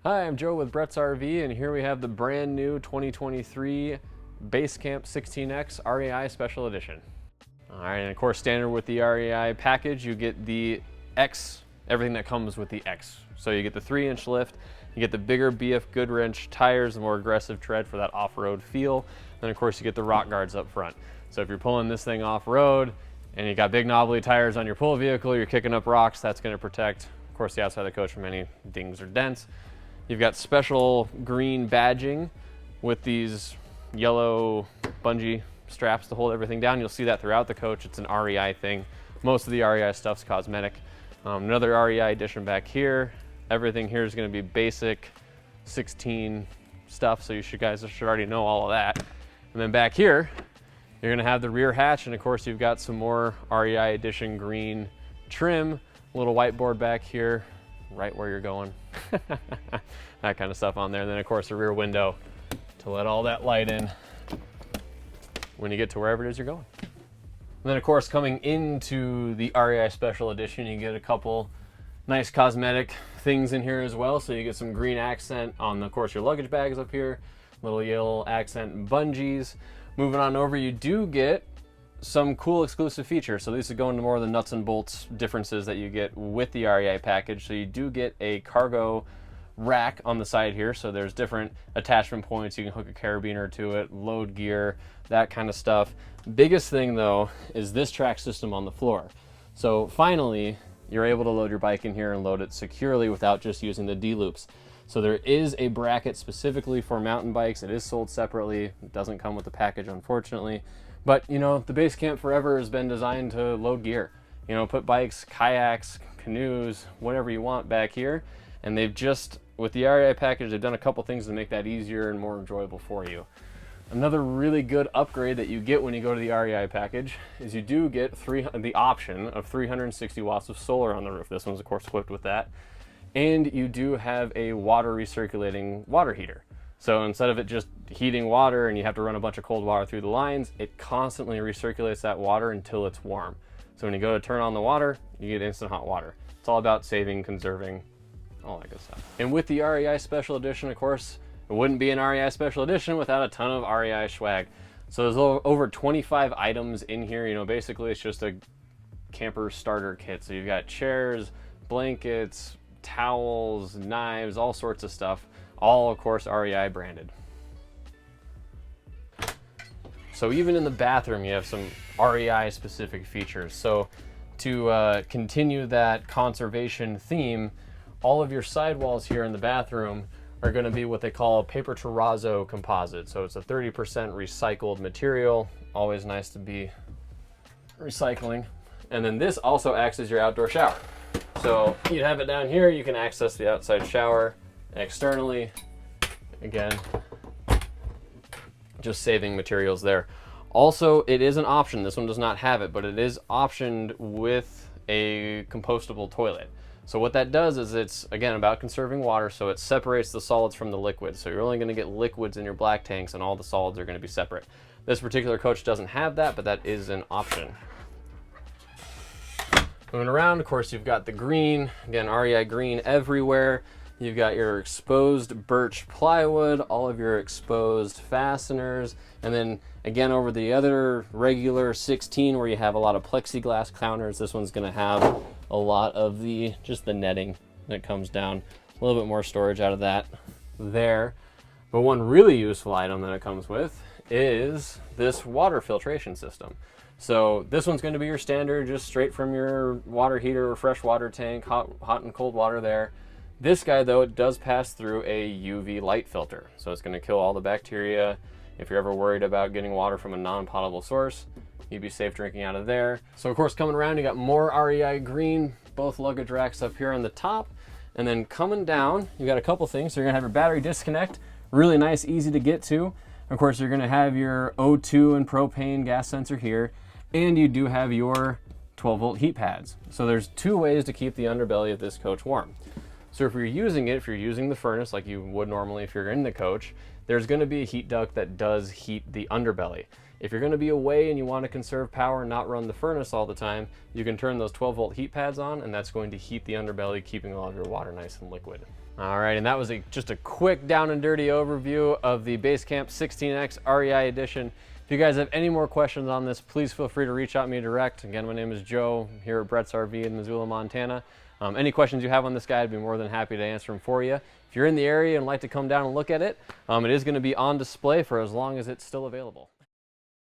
Hi, I'm Joe with Bretz RV, and here we have the brand new 2023 Basecamp 16X REI Special Edition. All right, and of course, standard with the REI package, you get the X, everything that comes with the X. So you get the 3-inch lift, you get the bigger BF Goodwrench tires, the more aggressive tread for that off-road feel. Then of course you get the rock guards up front. So if you're pulling this thing off-road and you got big knobbly tires on your pull vehicle, you're kicking up rocks, that's gonna protect, of course, the outside of the coach from any dings or dents. You've got special green badging with these yellow bungee straps to hold everything down. You'll see that throughout the coach. It's an REI thing. Most of the REI stuff's cosmetic. Another REI edition back here. Everything here is going to be basic 16 stuff, so you guys should already know all of that. And then back here, you're going to have the rear hatch, and of course you've got some more REI edition green trim, a little whiteboard back here, right where you're going. That kind of stuff on there. And then of course a rear window to let all that light in when you get to wherever it is you're going. And then of course, coming into the REI Special Edition, you get a couple nice cosmetic things in here as well. So you get some green accent on, of course, your luggage bags up here, little yellow accent bungees. Moving on over, you do get some cool exclusive features. So these are going to more of the nuts and bolts differences that you get with the REI package. So you do get a cargo rack on the side here. So there's different attachment points. You can hook a carabiner to it, load gear, that kind of stuff. Biggest thing though is this track system on the floor. So finally, you're able to load your bike in here and load it securely without just using the D-loops. So there is a bracket specifically for mountain bikes. It is sold separately. It doesn't come with the package, unfortunately. But you know, the Basecamp forever has been designed to load gear. You know, put bikes, kayaks, canoes, whatever you want back here. And they've just, with the REI package, they've done a couple things to make that easier and more enjoyable for you. Another really good upgrade that you get when you go to the REI package is you do get the option of 360 watts of solar on the roof. This one's of course equipped with that. And you do have a water recirculating water heater. So instead of it just heating water and you have to run a bunch of cold water through the lines, it constantly recirculates that water until it's warm. So when you go to turn on the water, you get instant hot water. It's all about saving, conserving, all that good stuff. And with the REI Special Edition, of course, it wouldn't be an REI Special Edition without a ton of REI swag. So there's over 25 items in here. You know, basically it's just a camper starter kit. So you've got chairs, blankets, towels, knives, all sorts of stuff. All, of course, REI branded. So even in the bathroom, you have some REI specific features. So to continue that conservation theme, all of your sidewalls here in the bathroom are going to be what they call paper terrazzo composite. So it's a 30% recycled material. Always nice to be recycling. And then this also acts as your outdoor shower. So you have it down here, you can access the outside shower externally. Again, just saving materials there. Also, it is an option. This one does not have it, but it is optioned with a compostable toilet. So what that does is it's, again, about conserving water, so it separates the solids from the liquids. So you're only going to get liquids in your black tanks and all the solids are going to be separate. This particular coach doesn't have that, but that is an option. Moving around, of course, you've got the green, again, REI green everywhere. You've got your exposed birch plywood, all of your exposed fasteners, and then again over the other regular 16 where you have a lot of plexiglass counters, this one's gonna have a lot of just the netting that comes down. A little bit more storage out of that there. But one really useful item that it comes with is this water filtration system. So this one's going to be your standard, just straight from your water heater or fresh water tank, hot and cold water there. This guy though, it does pass through a UV light filter. So it's going to kill all the bacteria. If you're ever worried about getting water from a non-potable source, you'd be safe drinking out of there. So of course, coming around, you got more REI green, both luggage racks up here on the top. And then coming down, you got a couple things. So you're gonna have your battery disconnect, really nice, easy to get to. Of course, you're gonna have your O2 and propane gas sensor here. And you do have your 12-volt heat pads. So there's two ways to keep the underbelly of this coach warm. So if you're using it, if you're using the furnace like you would normally if you're in the coach, there's going to be a heat duct that does heat the underbelly. If you're going to be away and you want to conserve power and not run the furnace all the time, you can turn those 12-volt heat pads on, and that's going to heat the underbelly, keeping all of your water nice and liquid. All right, and that was just a quick down and dirty overview of the Basecamp 16X REI edition. If you guys have any more questions on this, please feel free to reach out to me direct. Again, my name is Joe here at Bretz RV in Missoula, Montana. Any questions you have on this guy, I'd be more than happy to answer them for you. If you're in the area and like to come down and look at it, it is going to be on display for as long as it's still available.